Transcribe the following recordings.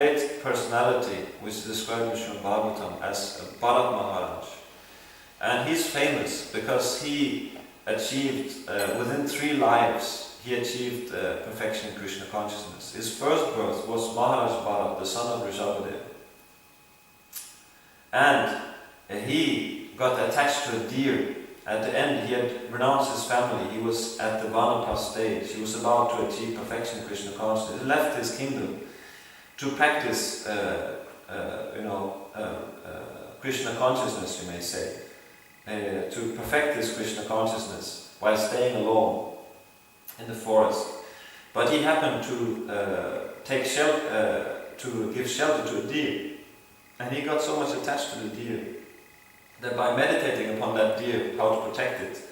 great personality which is described in Srimad Bhagavatam as Bharat Maharaj. And he's famous because he achieved, within 3 lives, he achieved perfection in Krishna consciousness. His first birth was Maharaj Bharat, the son of Rishabhadeva. And he got attached to a deer. At the end, he had renounced his family. He was at the Vanaprastha stage. He was about to achieve perfection in Krishna consciousness. He left his kingdom to practice, Krishna consciousness, you may say, to perfect this Krishna consciousness while staying alone in the forest. But he happened to take shelter, to give shelter to a deer, and he got so much attached to the deer that by meditating upon that deer, how to protect it,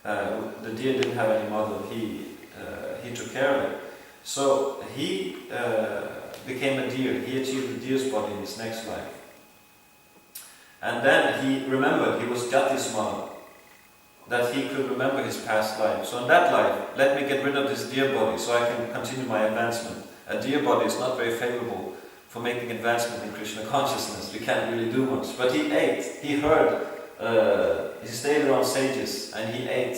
the deer didn't have any mother. He took care of it. So he became a deer. He achieved the deer's body in his next life. And then he remembered he was Jatismana, that he could remember his past life. So in that life, let me get rid of this deer body so I can continue my advancement. A deer body is not very favorable for making advancement in Krishna consciousness. We can't really do much. But he ate, he heard, he stayed around sages and he ate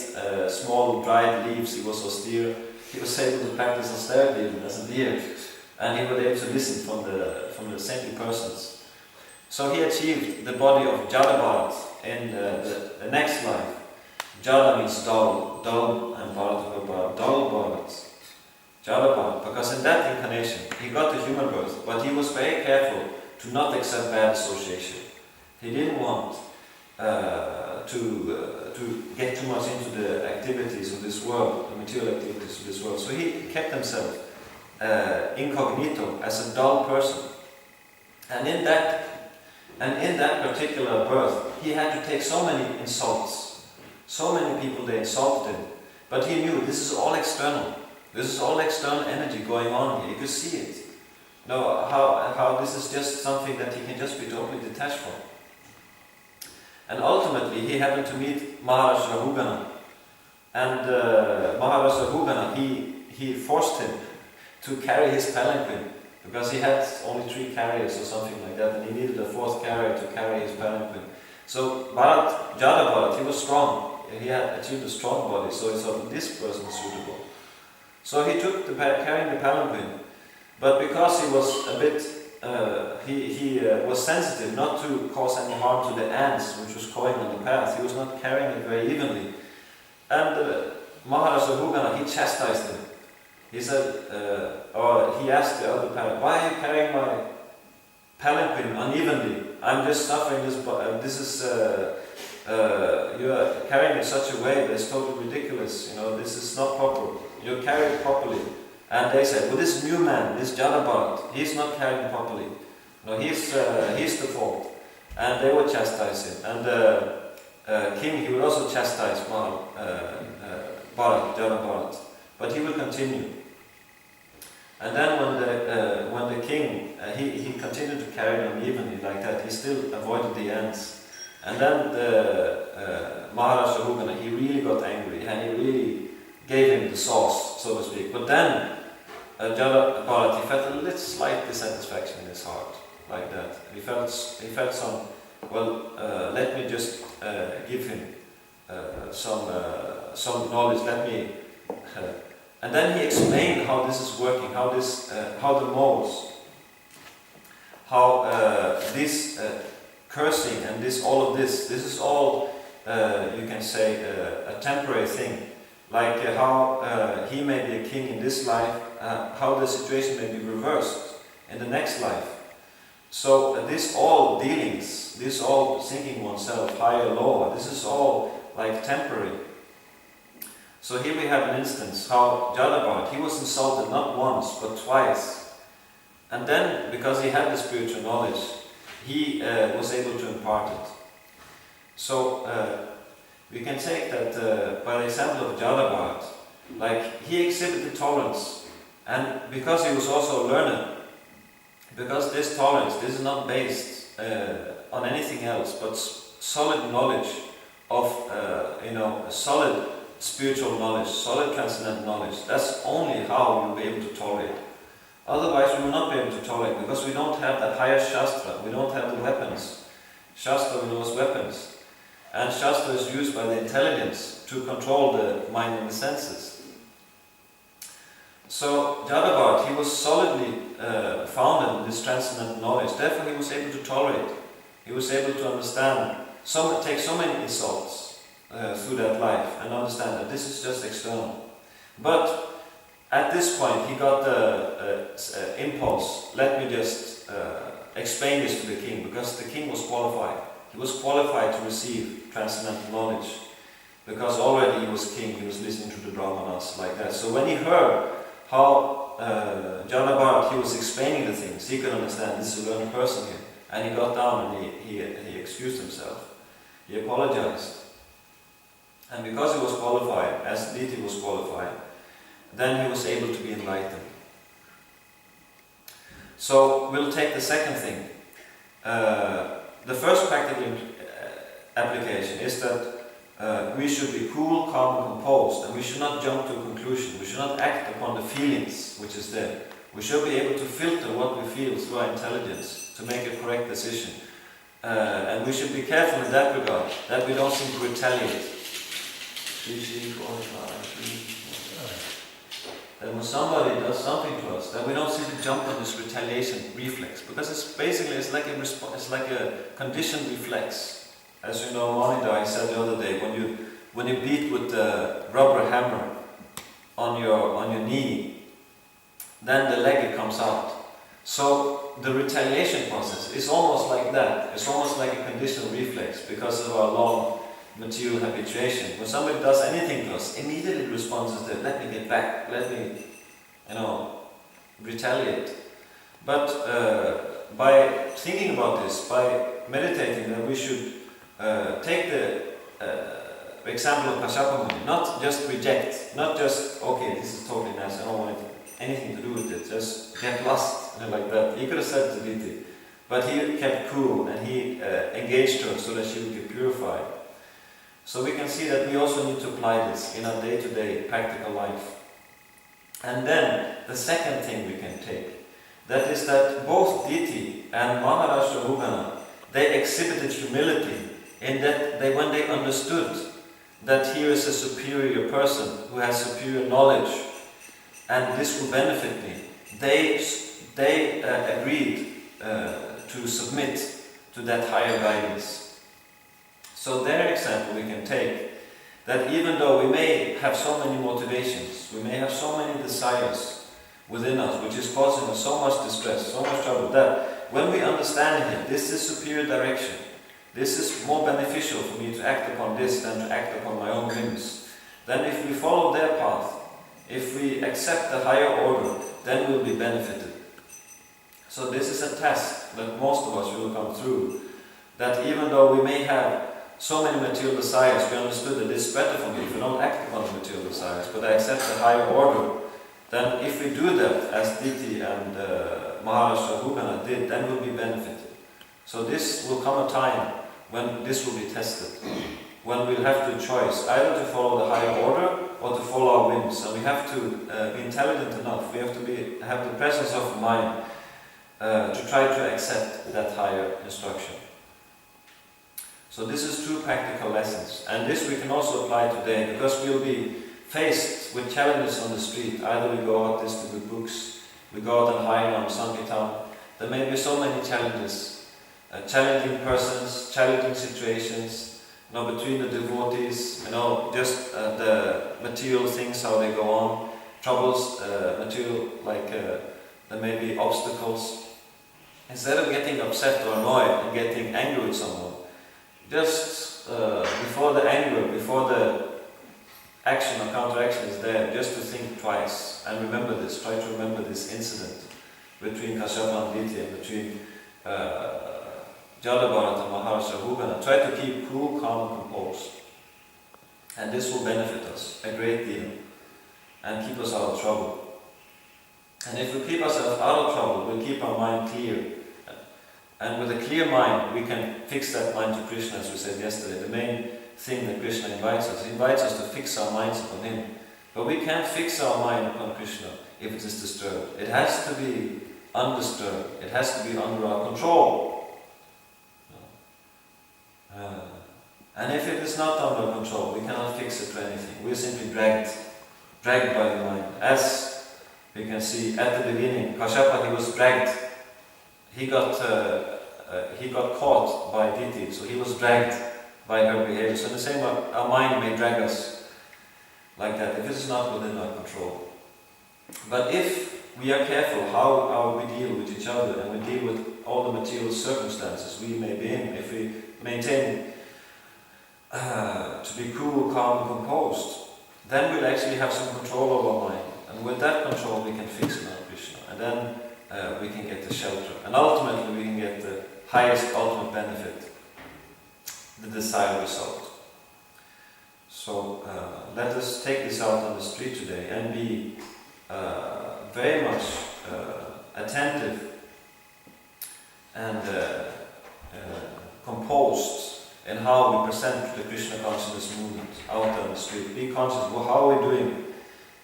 small dried leaves. He was austere. He was able to practice austerity even as a deer. And he was able to listen from the saintly persons. So he achieved the body of Jada in the next life. Jada means dull, and Bharat, dull Bharat. Jada, because in that incarnation he got the human birth, but he was very careful to not accept bad association. He didn't want to get too much into the activities of this world, the material activities of this world. So he kept himself incognito as a dull person. And in that particular birth, he had to take so many insults. So many people, they insulted him. But he knew this is all external. This is all external energy going on here. You could see it. No, how this is just something that he can just be totally detached from. And ultimately, he happened to meet Maharaj Rahugana. And Maharaj Rahugana, he forced him to carry his palanquin, because he had only 3 carriers or something like that, and he needed a 4th carrier to carry his palanquin. So Bharat, Jada Bharat, he was strong. He had achieved a strong body, so he thought this person is suitable. So he took carrying the palanquin, but because he was a bit, he was sensitive not to cause any harm to the ants which was going on the path. He was not carrying it very evenly. And Maharaj Rahugana, he chastised him. He said, or he asked the other palanquin, why are you carrying my palanquin unevenly? I'm just suffering this, you are carrying it in such a way that it's totally ridiculous, this is not proper. You carry it properly. And they said, well, this new man, this Jadabarat, he's not carrying it properly. No, he's the fault. And they would chastise him. And the king, he would also chastise Bharat, Jadabarat. But he will continue. And then when the king, he continued to carry it unevenly like that, he still avoided the ants. And then the Maharaj Rahugana, he really got angry and he really gave him the sauce, so to speak. But then Jada Bharat, he felt a little slight dissatisfaction in his heart, like that. He felt some, let me just give him some knowledge, and then he explained how this is working, how the modes, how this cursing and all of this is all, you can say, a temporary thing. Like how he may be a king in this life, how the situation may be reversed in the next life. So this all dealings, this all thinking oneself higher, lower, this is all like temporary. So here we have an instance how Jadabarat, he was insulted not once but twice. And then, because he had the spiritual knowledge, he was able to impart it. So we can take that by the example of Jadabarat, like he exhibited tolerance, and because he was also learned, because this tolerance, this is not based on anything else but solid knowledge of, solid spiritual knowledge, solid transcendental knowledge. That's only how you'll be able to tolerate. Otherwise we will not be able to tolerate, because we don't have the higher Shastra, we don't have the weapons. Shastra knows weapons. And Shastra is used by the intelligence to control the mind and the senses. So Jadabharat, he was solidly founded in this transcendental knowledge. Therefore he was able to tolerate. He was able to understand, take so many insults through that life and understand that this is just external. But at this point he got the impulse, let me just explain this to the king, because the king was qualified. He was qualified to receive transcendental knowledge, because already he was king, he was listening to the Brahmanas like that. So when he heard how Jadabharat, he was explaining the things, he could understand this is a learned person here. And he got down and he excused himself. He apologized. And because he was qualified, as deity was qualified, then he was able to be enlightened. So we'll take the second thing. The first practical application is that we should be cool, calm and composed, and we should not jump to a conclusion. We should not act upon the feelings which is there. We should be able to filter what we feel through our intelligence to make a correct decision. And we should be careful in that regard, that we don't seem to retaliate. That when somebody does something to us, that we don't simply jump on this retaliation reflex, because it's like a conditioned reflex. As you know, Manida, I said the other day, when you beat with the rubber hammer on your knee, then the leg comes out. So the retaliation process is almost like that. It's almost like a conditioned reflex because of our long material habituation. When somebody does anything to us, immediately the response is that let me get back, let me, retaliate. But by thinking about this, by meditating, that we should take the example of Kashyapa Muni, not just reject, not just, okay, this is totally nice, I don't want anything to do with it, just get lost, like that. He could have said to Diti, but he kept cool and he engaged her so that she would get purified. So we can see that we also need to apply this in our day-to-day practical life. And then the second thing we can take, that is that both Diti and Maharaj Rahugana, they exhibited humility in that when they understood that here is a superior person who has superior knowledge and this will benefit me, they agreed to submit to that higher guidance. So their example we can take, that even though we may have so many motivations, we may have so many desires within us, which is causing us so much distress, so much trouble, that when we understand Him, this is superior direction, this is more beneficial for me to act upon this than to act upon my own whims, then if we follow their path, if we accept the higher order, then we'll be benefited. So this is a test that most of us will come through, that even though we may have so many material desires, we understood that this is better for me if we don't act upon the material desires, but I accept the higher order, then if we do that, as Diti and Maharaj Rahugana did, then we'll be benefited. So this will come a time when this will be tested, when we'll have to choice either to follow the higher order or to follow our whims. And we have to be intelligent enough, we have to have the presence of mind to try to accept that higher instruction. So this is two practical lessons, and this we can also apply today, because we'll be faced with challenges on the street. Either we go out distribute books, we go out and hide on Sankirtan. There may be so many challenges, challenging persons, challenging situations, between the devotees, just the material things, how they go on, troubles, material, like there may be obstacles. Instead of getting upset or annoyed and getting angry with someone, just before the anger, before the action or counteraction is there, just to think twice and remember this, try to remember this incident between Kashyapa and Diti and between Jadabharat and Maharaj Rahugana. Try to keep cool, calm and composed. And this will benefit us a great deal and keep us out of trouble. And if we keep ourselves out of trouble, we'll keep our mind clear. And with a clear mind, we can fix that mind to Krishna, as we said yesterday. The main thing that Krishna invites us, he invites us to fix our minds upon Him. But we can't fix our mind upon Krishna if it is disturbed. It has to be undisturbed. It has to be under our control. And if it is not under control, we cannot fix it to anything. We are simply dragged by the mind. As we can see at the beginning, Kashyapa, he was dragged. He got caught by Diti, so he was dragged by her behavior. So the same, our mind may drag us like that if it is not within our control. But if we are careful how we deal with each other and we deal with all the material circumstances we may be in, if we maintain to be cool, calm, and composed, then we'll actually have some control over our mind. And with that control we can fix another Krishna. And then we can get the shelter. And ultimately we can get the highest ultimate benefit, the desired result. So let us take this out on the street today and be very much attentive and composed in how we present the Krishna consciousness movement out on the street. Be conscious of how are we doing,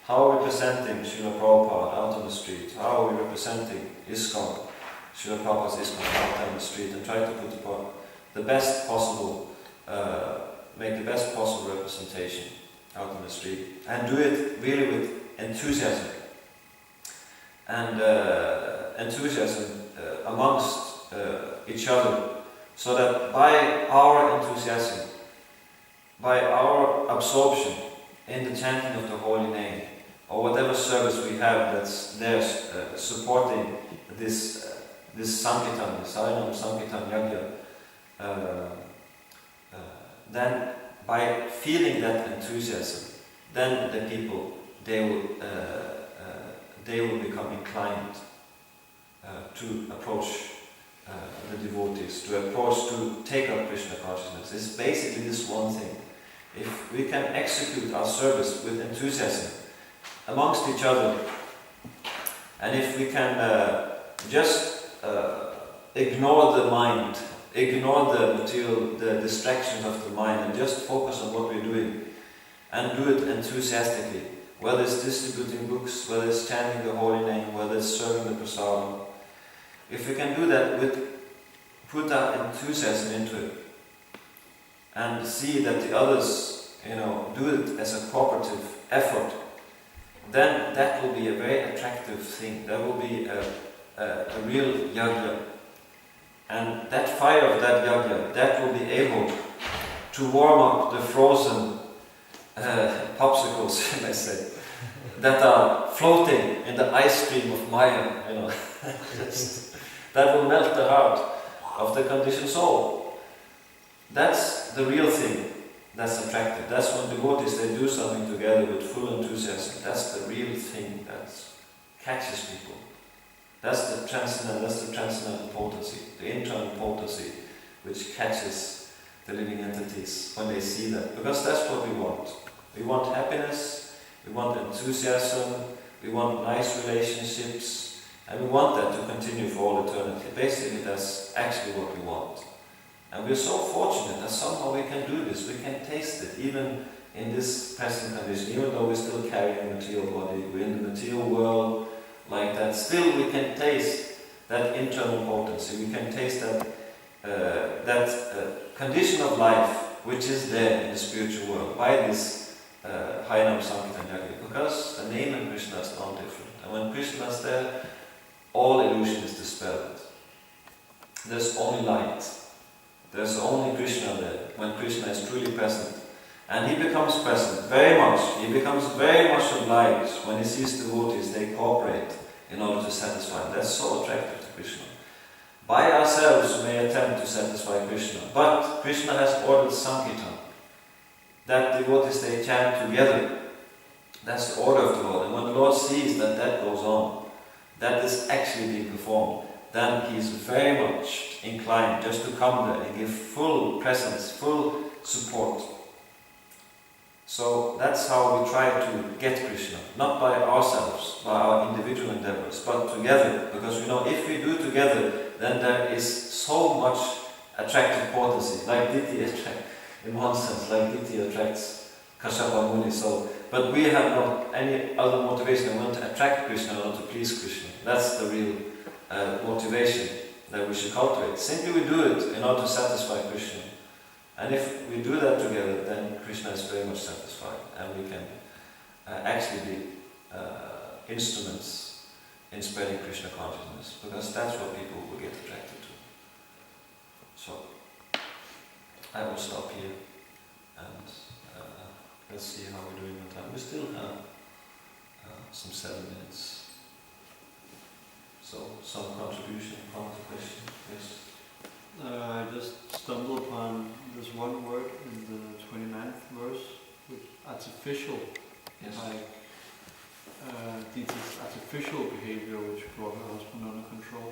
how are we presenting Srila Prabhupada out on the street, how are we representing ISKCON, Srila Prabhupada's ISKCON out on the street, and try to put the best possible, make the best possible representation out on the street, and do it really with enthusiasm and enthusiasm amongst each other, so that by our enthusiasm, by our absorption in the chanting of the holy name, or whatever service we have that's there supporting this Sankirtan, this Harinam Sankirtan Yajna, then by feeling that enthusiasm, then the people, they will become inclined to approach the devotees, to take up Krishna consciousness. It's basically this one thing. If we can execute our service with enthusiasm amongst each other, and if we can just ignore the mind, ignore the material, the distractions of the mind, and just focus on what we're doing, and do it enthusiastically, whether it's distributing books, whether it's chanting the holy name, whether it's serving the prasadam. If we can do that, put that enthusiasm into it, and see that the others, do it as a cooperative effort, then that will be a very attractive thing. That will be a real yajna. And that fire of that yajna, that will be able to warm up the frozen popsicles, you may say, that are floating in the ice stream of Maya, that will melt the heart of the conditioned soul. That's the real thing that's attractive. That's when devotees, they do something together with full enthusiasm. That's the real thing that catches people. That's the transcendental potency, the internal potency, which catches the living entities when they see that. Because that's what we want. We want happiness, we want enthusiasm, we want nice relationships, and we want that to continue for all eternity. Basically, that's actually what we want. And we're so fortunate that somehow we can do this. We can taste it, even in this present condition. Even though we're still carrying a material body, we're in the material world like that, still we can taste that internal potency. We can taste that condition of life which is there in the spiritual world by this Harinam Sankirtan Yajna, because the name of Krishna is not different. And when Krishna is there, all illusion is dispelled. There's only light. There's only Krishna there when Krishna is truly present. And he becomes present very much. He becomes very much obliged when he sees devotees, they cooperate in order to satisfy him. That's so attractive to Krishna. By ourselves we may attempt to satisfy Krishna, but Krishna has ordered Sankirtan, that devotees, they chant together. That's the order of the Lord. And when the Lord sees that that goes on, that is actually being performed, then he is very much inclined just to come there and give full presence, full support. So that's how we try to get Krishna, not by ourselves, by our individual endeavors, but together. Because we know if we do together, then there is so much attractive potency, like Diti attracts, in one sense, like Diti attracts Kashyapa Muni. So, but we have not any other motivation. We want to attract Krishna, not to please Krishna. That's the real motivation that we should cultivate. Simply we do it in order to satisfy Krishna. And if we do that together, then Krishna is very much satisfied, and we can actually be instruments in spreading Krishna consciousness, because that's what people will get attracted to. So, I will stop here, and let's see how we're doing on time. We still have some 7 minutes. So, some contribution from the question, yes? I just stumbled upon this one word in the 29th verse, which artificial, Yes. like Dita's artificial behavior which brought her husband under control.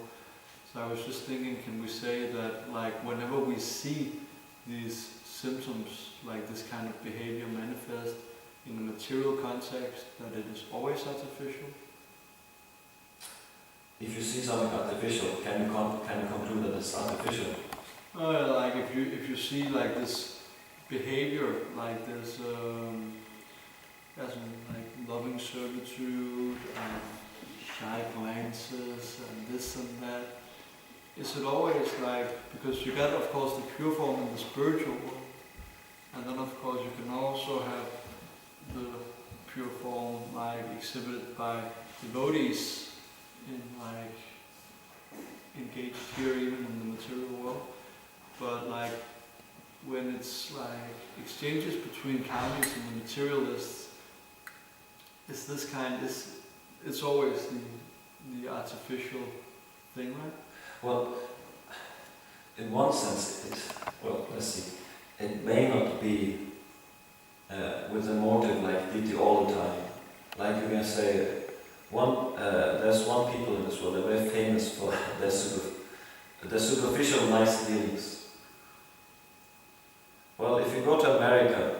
So I was just thinking, can we say that like whenever we see these symptoms, like this kind of behavior manifest in a material context, that it is always artificial? If you see something artificial, can you conclude that it's artificial? Like if you see like this behavior, like this as in like loving servitude and shy glances and this and that, is it always like, because you got of course the pure form in the spiritual world, and then of course you can also have the pure form like exhibited by devotees in like engaged here even in the material world, but like when it's like exchanges between karmis and the materialists, is this kind, it's always the artificial thing, right? Well, in one sense, let's see, it may not be with a motive like deity all the time. Like you can say, there's one people in this world, they're very famous for their superficial nice dealings. Well, if you go to America,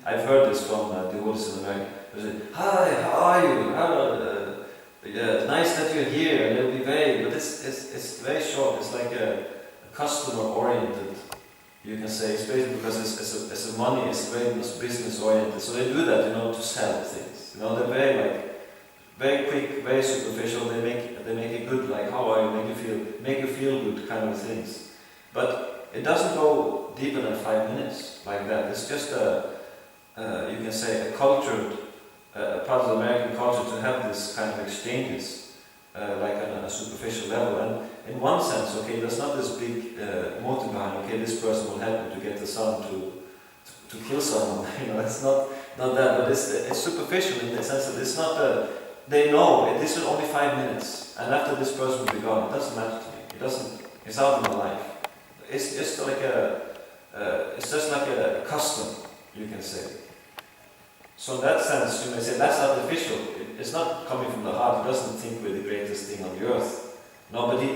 I've heard this from devotees in America. They say, "Hi, how are you? Yeah, nice that you're here." And it'll be vague, but it's very short. It's like a customer-oriented. You can say it's basically because it's a money, it's very much business-oriented. So they do that in order to sell things. You know, they're very quick, very superficial. They make it good, like how are you, make you feel good kind of things. But it doesn't go deeper than 5 minutes like that. It's just you can say a cultured part of the American culture to have this kind of exchanges, like on a superficial level. And in one sense, okay, there's not this big motive behind. Okay, this person will help me to get the son to kill someone. You know, it's not that, but it's superficial in the sense that it's not they know this is only 5 minutes, and after this person will be gone. It doesn't matter to me. It doesn't. It's out of my life. It's just like a custom, you can say. So in that sense, you may say that's artificial. It's not coming from the heart. He doesn't think we're the greatest thing on the earth. Nobody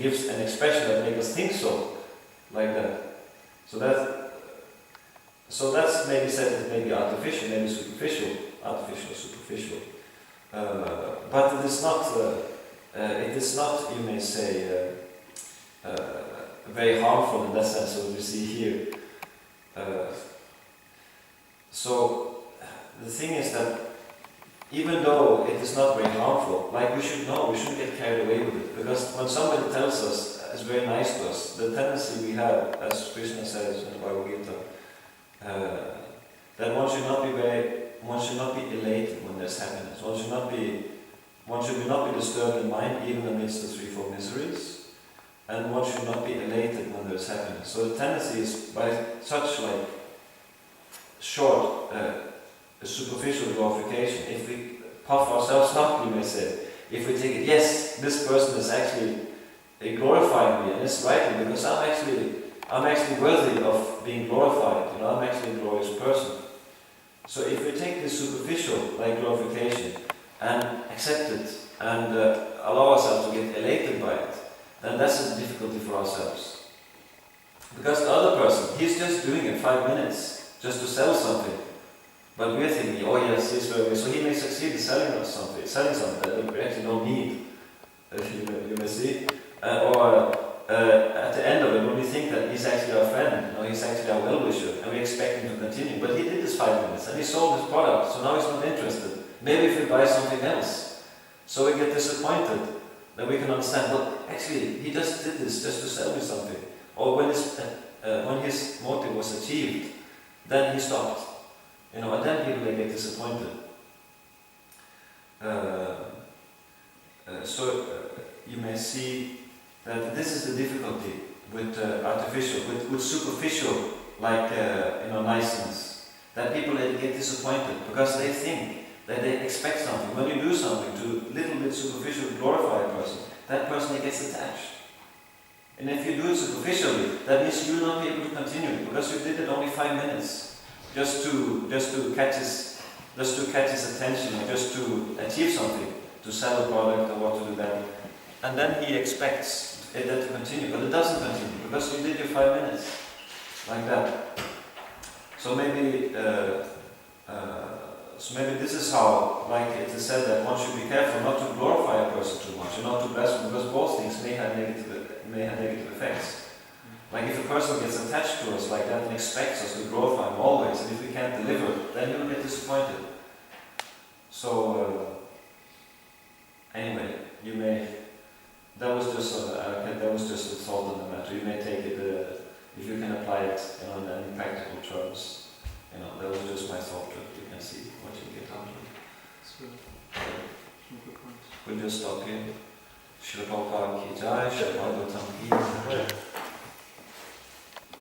gives an expression that makes us think so, like that. So that's maybe said as maybe artificial, maybe superficial, superficial. But it is not. You may say, very harmful in that sense, as we see here. So the thing is that even though it is not very harmful, like we should know, we shouldn't get carried away with it. Because when somebody tells us, is very nice to us, the tendency we have, as Krishna says in the Bhagavad Gita, that one should not be elated when there's happiness. One should not be disturbed in mind, even amidst the threefold miseries, and one should not be elated when there's happiness. So the tendency is by such like short, superficial glorification. If we puff ourselves up, you may say, if we think, yes, this person is actually glorifying me, and it's rightly because I'm actually worthy of being glorified. You know, I'm actually a glorious person. So if we take this superficial like glorification and accept it and allow ourselves to get elated by it, then that's a difficulty for ourselves. Because the other person, he's just doing it 5 minutes just to sell something. But we're thinking, oh yes, he's very good. So he may succeed in selling something that we actually don't need. You may see. Or at the end of it, when we think that he's actually our friend, he's actually our well-wisher, and we expect him to continue. But he did his 5 minutes and he sold his product, so now he's not interested. Maybe if we buy something else. So we get disappointed. Then we can understand, well, actually, he just did this just to sell me something. Or when his motive was achieved, then he stopped. And then people they get disappointed. You may see that this is the difficulty with artificial, with superficial, like niceness. That people they get disappointed because they think that they expect something. When you do something to little bit superficial glorify a person, that person gets attached. And if you do it superficially, that means you will not be able to continue because you did it only 5 minutes, just to catch his attention, or just to achieve something, to sell a product or what to do that. And then he expects it to continue, but it doesn't continue because you did your 5 minutes, like that. So maybe this is how, like it is said, that one should be careful not to glorify a person too much and not to bless him, because both things may have negative effects. Like if a person gets attached to us like that and expects us to glorify him always, and if we can't deliver, then he will get disappointed. So anyway, that was just a thought on the matter. You may take it if you can apply it in any practical terms. That was just my thought. You can see what you get out of it. So, some good points. We'll just stop here. Shri Prabhupada ki jai, Shri Bhagavatam ki jai.